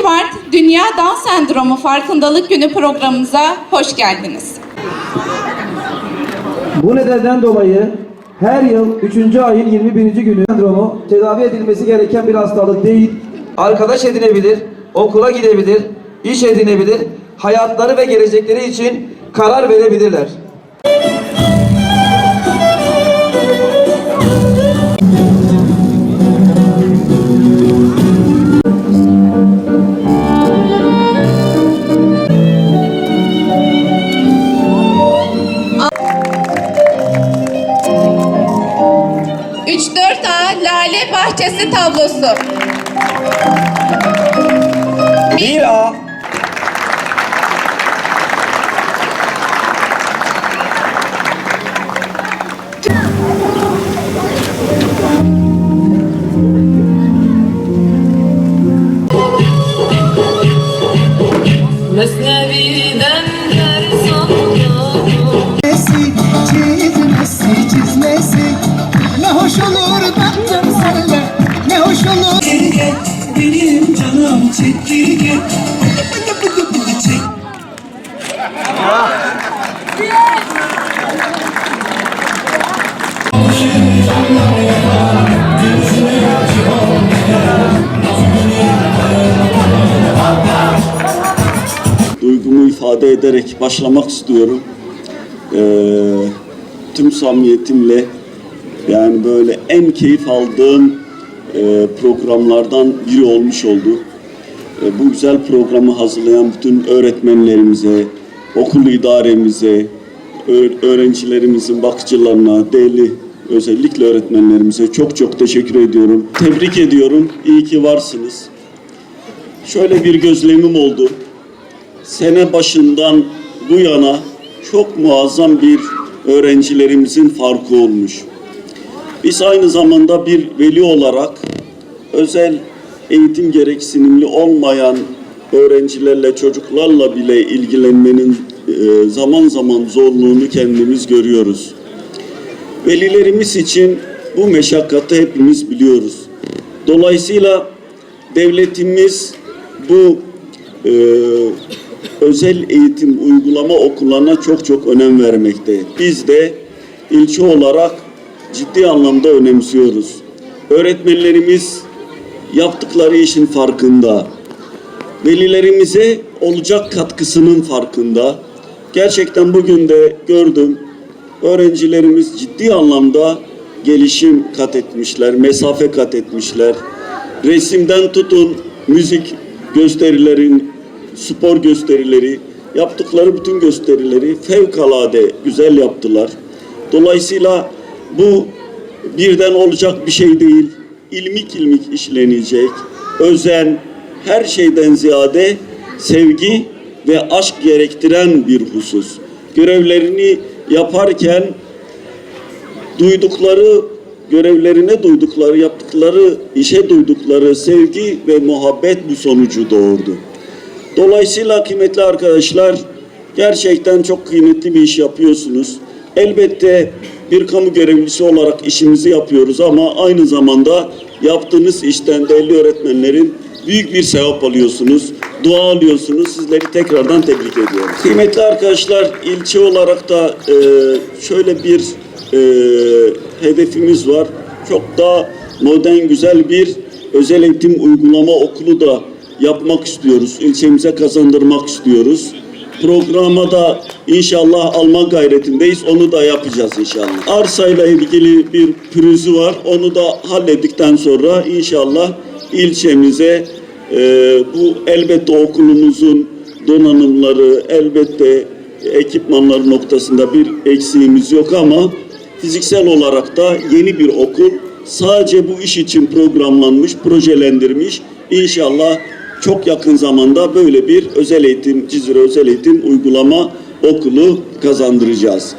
Mart Dünya Down Sendromu Farkındalık Günü programımıza hoş geldiniz. Bu nedenden dolayı her yıl 3. ayın 21. günü sendromu tedavi edilmesi gereken bir hastalık değil, arkadaş edinebilir, okula gidebilir, iş edinebilir, hayatları ve gelecekleri için karar verebilirler. Lale Bahçesi tablosu. 1A. Mesnevi'den ders aldım. Çizmesi ne hoş olur baktım senle, ne hoş olur. Benim canım çekirge. Duygumu ifade ederek başlamak istiyorum. Tüm samimiyetimle, yani böyle en keyif aldığım programlardan biri olmuş oldu. Bu güzel programı hazırlayan bütün öğretmenlerimize, okul idaremize, öğrencilerimizin bakıcılarına, değerli özellikle öğretmenlerimize çok çok teşekkür ediyorum. Tebrik ediyorum. İyi ki varsınız. Şöyle bir gözlemim oldu. Sene başından bu yana çok muazzam bir öğrencilerimizin farkı olmuş. Biz aynı zamanda bir veli olarak özel eğitim gereksinimli olmayan öğrencilerle, çocuklarla bile ilgilenmenin zaman zaman zorluğunu kendimiz görüyoruz. Velilerimiz için bu meşakkatı hepimiz biliyoruz. Dolayısıyla devletimiz bu özel eğitim uygulama okullarına çok önem vermekte. Biz de ilçe olarak ciddi anlamda önemsiyoruz. Öğretmenlerimiz yaptıkları işin farkında. Velilerimize olacak katkısının farkında. Gerçekten bugün de gördüm. Öğrencilerimiz ciddi anlamda gelişim kat etmişler, mesafe kat etmişler. Resimden tutun, müzik gösterilerin, spor gösterileri, yaptıkları bütün gösterileri fevkalade güzel yaptılar. Dolayısıyla bu birden olacak bir şey değil. İlmik ilmik işlenecek. Özen, her şeyden ziyade sevgi ve aşk gerektiren bir husus. Görevlerini yaparken görevlerine duydukları, yaptıkları işe duydukları sevgi ve muhabbet bu sonucu doğurdu. Dolayısıyla kıymetli arkadaşlar, gerçekten çok kıymetli bir iş yapıyorsunuz. Elbette bir kamu görevlisi olarak işimizi yapıyoruz ama aynı zamanda yaptığınız işten değerli öğretmenlerin büyük bir sevap alıyorsunuz, dua alıyorsunuz. Sizleri tekrardan tebrik ediyorum. Kıymetli arkadaşlar, ilçe olarak da şöyle bir hedefimiz var. Çok daha modern, güzel bir özel eğitim uygulama okulu da yapmak istiyoruz. İlçemize kazandırmak istiyoruz. Programa da inşallah alma gayretindeyiz. Onu da yapacağız inşallah. Arsayla ilgili bir pürüzü var. Onu da hallettikten sonra inşallah ilçemize bu elbette okulumuzun donanımları, elbette ekipmanları noktasında bir eksiğimiz yok ama fiziksel olarak da yeni bir okul sadece bu iş için programlanmış, projelendirmiş. İnşallah çok yakın zamanda böyle bir özel eğitim, Cizre Özel Eğitim Uygulama Okulu kazandıracağız.